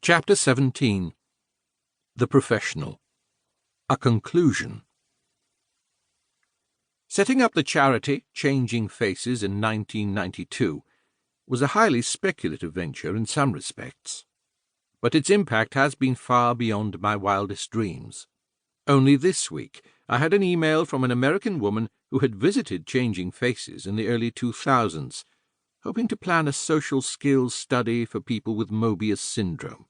Chapter 17. The Professional. A Conclusion. Setting up the charity Changing Faces in 1992 was a highly speculative venture in some respects, but its impact has been far beyond my wildest dreams. Only this week I had an email from an American woman who had visited Changing Faces in the early 2000s, hoping to plan a social skills study for people with Mobius syndrome,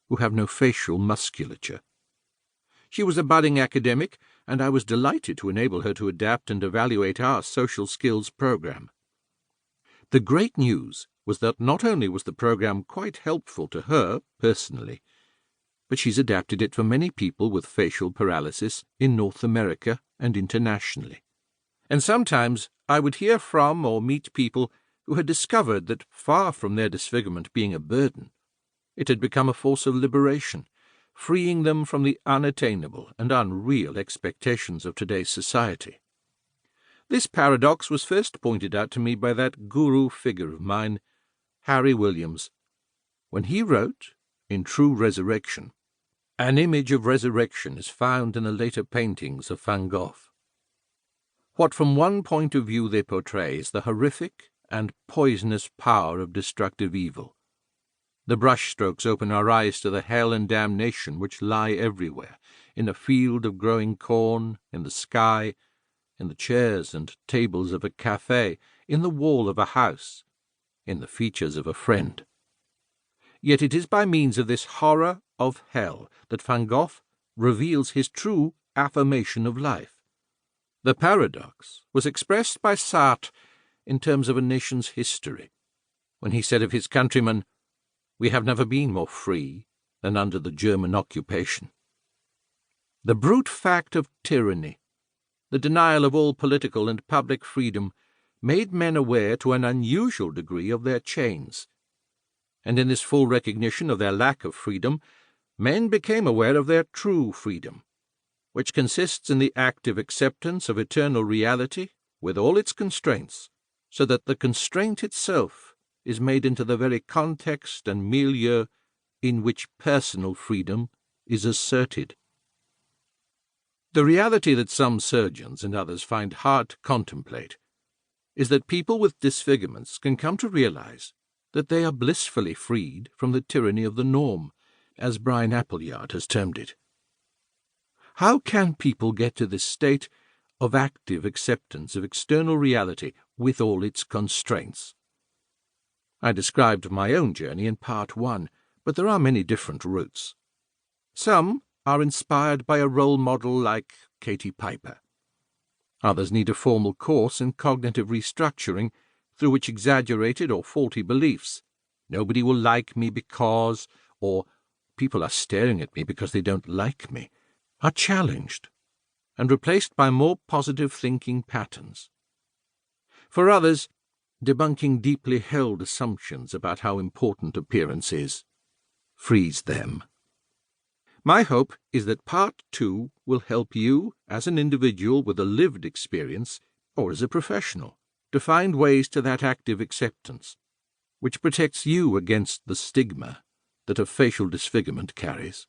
who have no facial musculature. She was a budding academic, and I was delighted to enable her to adapt and evaluate our social skills program. The great news was that not only was the program quite helpful to her personally, but she's adapted it for many people with facial paralysis in North America and internationally. And sometimes I would hear from or meet people who had discovered that far from their disfigurement being a burden, it had become a force of liberation, freeing them from the unattainable and unreal expectations of today's society. This paradox was first pointed out to me by that guru figure of mine, Harry Williams, when he wrote, in True Resurrection, "An image of resurrection is found in the later paintings of Van Gogh. What from one point of view they portray is the horrific and poisonous power of destructive evil. The brushstrokes open our eyes to the hell and damnation which lie everywhere, in a field of growing corn, in the sky, in the chairs and tables of a cafe, in the wall of a house, in the features of a friend. Yet it is by means of this horror of hell that Van Gogh reveals his true affirmation of life. The paradox was expressed by Sartre in terms of a nation's history, when he said of his countrymen, 'We have never been more free than under the German occupation.' The brute fact of tyranny, the denial of all political and public freedom, made men aware to an unusual degree of their chains. And in this full recognition of their lack of freedom, men became aware of their true freedom, which consists in the active acceptance of eternal reality with all its constraints, so that the constraint itself is made into the very context and milieu in which personal freedom is asserted. The reality that some surgeons and others find hard to contemplate is that people with disfigurements can come to realize that they are blissfully freed from the tyranny of the norm, as Brian Appleyard has termed it. How can people get to this state of active acceptance of external reality with all its constraints? I described my own journey in Part 1, but there are many different routes. Some are inspired by a role model like Katie Piper. Others need a formal course in cognitive restructuring through which exaggerated or faulty beliefs, "nobody will like me because," or "people are staring at me because they don't like me," are challenged and replaced by more positive thinking patterns. For others, debunking deeply held assumptions about how important appearance is frees them. My hope is that Part 2 will help you, as an individual with a lived experience, or as a professional, to find ways to that active acceptance, which protects you against the stigma that a facial disfigurement carries.